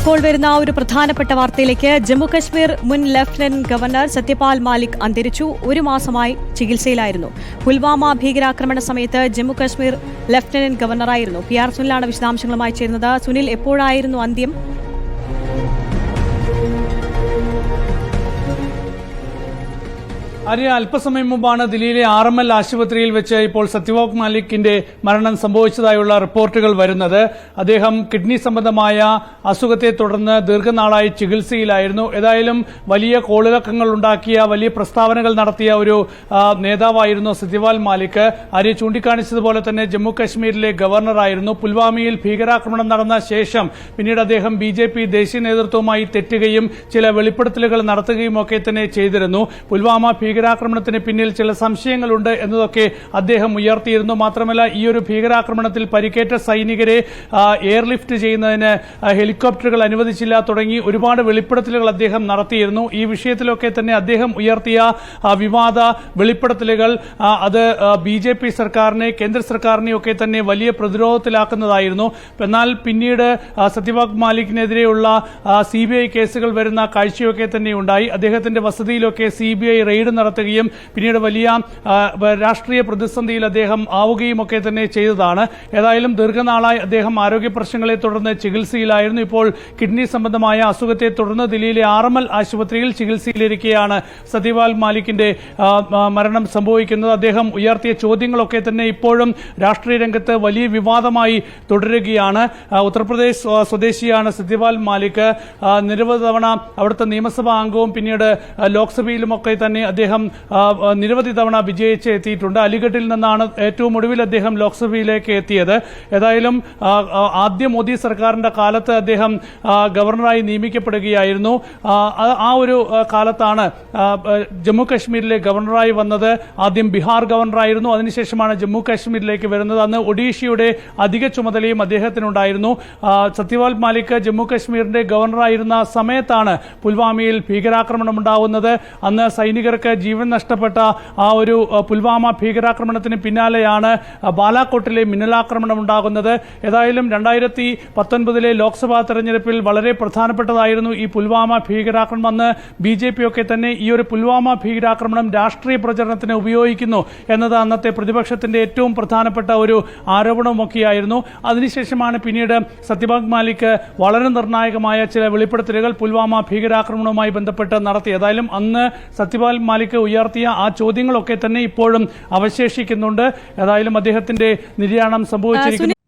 ഇപ്പോൾ വരുന്ന ഒരു പ്രധാനപ്പെട്ട വാർത്തയിലേക്ക്. ജമ്മുകശ്മീർ മുൻ ലഫ്റ്റനന്റ് ഗവർണർ സത്യപാൽ മാലിക് അന്തരിച്ചു. 1 മാസമായി ചികിത്സയിലായിരുന്നു. പുൽവാമ ഭീകരാക്രമണ സമയത്ത് ജമ്മുകശ്മീർ ലഫ്റ്റനന്റ് ഗവർണറായിരുന്നു. PR സുനിലാണ് വിശദാംശങ്ങളുമായി ചേരുന്നത്. സുനിൽ, എപ്പോഴായിരുന്നു അന്ത്യം? അല്പസമയം മുമ്പാണ് ദില്ലിയിലെ RML ആശുപത്രിയിൽ വെച്ച് ഇപ്പോൾ സത്യപാൽ മാലിക്കിന്റെ മരണം സംഭവിച്ചതായുള്ള റിപ്പോർട്ടുകൾ വരുന്നത്. അദ്ദേഹം കിഡ്നി സംബന്ധമായ അസുഖത്തെ തുടർന്ന് ദീർഘനാളായി ചികിത്സയിലായിരുന്നു. ഏതായാലും വലിയ കോളിളക്കങ്ങൾ ഉണ്ടാക്കിയ, വലിയ പ്രസ്താവനകൾ നടത്തിയ ഒരു നേതാവായിരുന്നു സത്യപാൽ മാലിക്. ആര്യ ചൂണ്ടിക്കാണിച്ചതുപോലെ തന്നെ ജമ്മു കശ്മീരിലെ ഗവർണറായിരുന്നു. പുൽവാമയിൽ ഭീകരാക്രമണം നടന്ന ശേഷം പിന്നീട് അദ്ദേഹം BJP ദേശീയ നേതൃത്വവുമായി തെറ്റുകയും ചില വെളിപ്പെടുത്തലുകൾ നടത്തുകയും ഒക്കെ തന്നെ ചെയ്തിരുന്നു. പുൽവാമ ഭീകരാക്രമണത്തിന് പിന്നിൽ ചില സംശയങ്ങളുണ്ട് എന്നതൊക്കെ അദ്ദേഹം ഉയർത്തിയിരുന്നു. മാത്രമല്ല, ഈ ഒരു ഭീകരാക്രമണത്തിൽ പരിക്കേറ്റ സൈനികരെ എയർലിഫ്റ്റ് ചെയ്യുന്നതിന് ഹെലികോപ്റ്ററുകൾ അനുവദിച്ചില്ല തുടങ്ങി ഒരുപാട് വെളിപ്പെടുത്തലുകൾ അദ്ദേഹം നടത്തിയിരുന്നു. ഈ വിഷയത്തിലൊക്കെ തന്നെ അദ്ദേഹം ഉയർത്തിയ വിവാദ വെളിപ്പെടുത്തലുകൾ അത് BJP സർക്കാരിനെ, കേന്ദ്ര സർക്കാരിനെയൊക്കെ തന്നെ വലിയ പ്രതിരോധത്തിലാക്കുന്നതായിരുന്നു. എന്നാൽ പിന്നീട് സത്യപാൽ മാലിക്കിനെതിരെയുള്ള CBI കേസുകൾ വരുന്ന കാഴ്ചയൊക്കെ തന്നെ ഉണ്ടായി. അദ്ദേഹത്തിന്റെ വസതിയിലൊക്കെ CBI റെയ്ഡ് നടത്തുകയും പിന്നീട് വലിയ രാഷ്ട്രീയ പ്രതിസന്ധിയിൽ അദ്ദേഹം ആവുകയും ഒക്കെ തന്നെ ചെയ്തതാണ്. ഏതായാലും ദീർഘനാളായി അദ്ദേഹം ആരോഗ്യ പ്രശ്നങ്ങളെ തുടർന്ന് ചികിത്സയിലായിരുന്നു. ഇപ്പോൾ കിഡ്നി സംബന്ധമായ അസുഖത്തെ തുടർന്ന് ദില്ലിയിലെ RML ആശുപത്രിയിൽ ചികിത്സയിലിരിക്കെയാണ് സത്യപാൽ മാലിക്കിന്റെ മരണം സംഭവിക്കുന്നത്. അദ്ദേഹം ഉയർത്തിയ ചോദ്യങ്ങളൊക്കെ തന്നെ ഇപ്പോഴും രാഷ്ട്രീയ രംഗത്ത് വലിയ വിവാദമായി തുടരുകയാണ്. ഉത്തർപ്രദേശ് സ്വദേശിയാണ് സത്യപാൽ മാലിക്. നിരവധി തവണ അവിടുത്തെ നിയമസഭാ അംഗവും പിന്നീട് ലോക്സഭയിലുമൊക്കെ തന്നെ അദ്ദേഹം നിരവധി തവണ വിജയിച്ച് എത്തിയിട്ടുണ്ട്. അലിഗഡിൽ നിന്നാണ് ഏറ്റവും ഒടുവിൽ അദ്ദേഹം ലോക്സഭയിലേക്ക് എത്തിയത്. ഏതായാലും ആദ്യ മോദി സർക്കാരിന്റെ കാലത്ത് അദ്ദേഹം ഗവർണറായി നിയമിക്കപ്പെടുകയായിരുന്നു. ആ ഒരു കാലത്താണ് ജമ്മു കശ്മീരിലെ ഗവർണറായി വന്നത്. ആദ്യം ബീഹാർ ഗവർണറായിരുന്നു, അതിനുശേഷമാണ് ജമ്മു കശ്മീരിലേക്ക് വരുന്നത്. അന്ന് ഒഡീഷയുടെ അധിക ചുമതലയും അദ്ദേഹത്തിനുണ്ടായിരുന്നു. സത്യപാൽ മാലിക് ജമ്മു കശ്മീരിന്റെ ഗവർണറായിരുന്ന സമയത്താണ് പുൽവാമയിൽ ഭീകരാക്രമണം ഉണ്ടാവുന്നത്. അന്ന് സൈനികർക്ക് ജീവൻ നഷ്ടപ്പെട്ട ആ ഒരു പുൽവാമ ഭീകരാക്രമണത്തിന് പിന്നാലെയാണ് ബാലാകോട്ടിലെ മിന്നലാക്രമണം ഉണ്ടാകുന്നത്. ഏതായാലും 2019 ലോക്സഭാ തെരഞ്ഞെടുപ്പിൽ വളരെ പ്രധാനപ്പെട്ടതായിരുന്നു ഈ പുൽവാമ ഭീകരാക്രമണം. അന്ന് BJP ഒക്കെ തന്നെ ഈ ഒരു പുൽവാമ ഭീകരാക്രമണം രാഷ്ട്രീയ പ്രചരണത്തിന് ഉപയോഗിക്കുന്നു എന്നത് അന്നത്തെ പ്രതിപക്ഷത്തിന്റെ ഏറ്റവും പ്രധാനപ്പെട്ട ഒരു ആരോപണമൊക്കെയായിരുന്നു. അതിനുശേഷമാണ് പിന്നീട് സത്യപാൽ മാലിക് വളരെ നിർണായകമായ ചില വെളിപ്പെടുത്തലുകൾ പുൽവാമ ഭീകരാക്രമണവുമായി ബന്ധപ്പെട്ട് നടത്തി. ഏതായാലും അന്ന് സത്യപാൽ മാലിക് ഉയർത്തിയ ആ ചോദ്യങ്ങളൊക്കെ തന്നെ ഇപ്പോഴും അവശേഷിക്കുന്നുണ്ട്. ഏതായാലും അദ്ദേഹത്തിന്റെ നിര്യാണം സംഭവിച്ചിരിക്കുന്നു.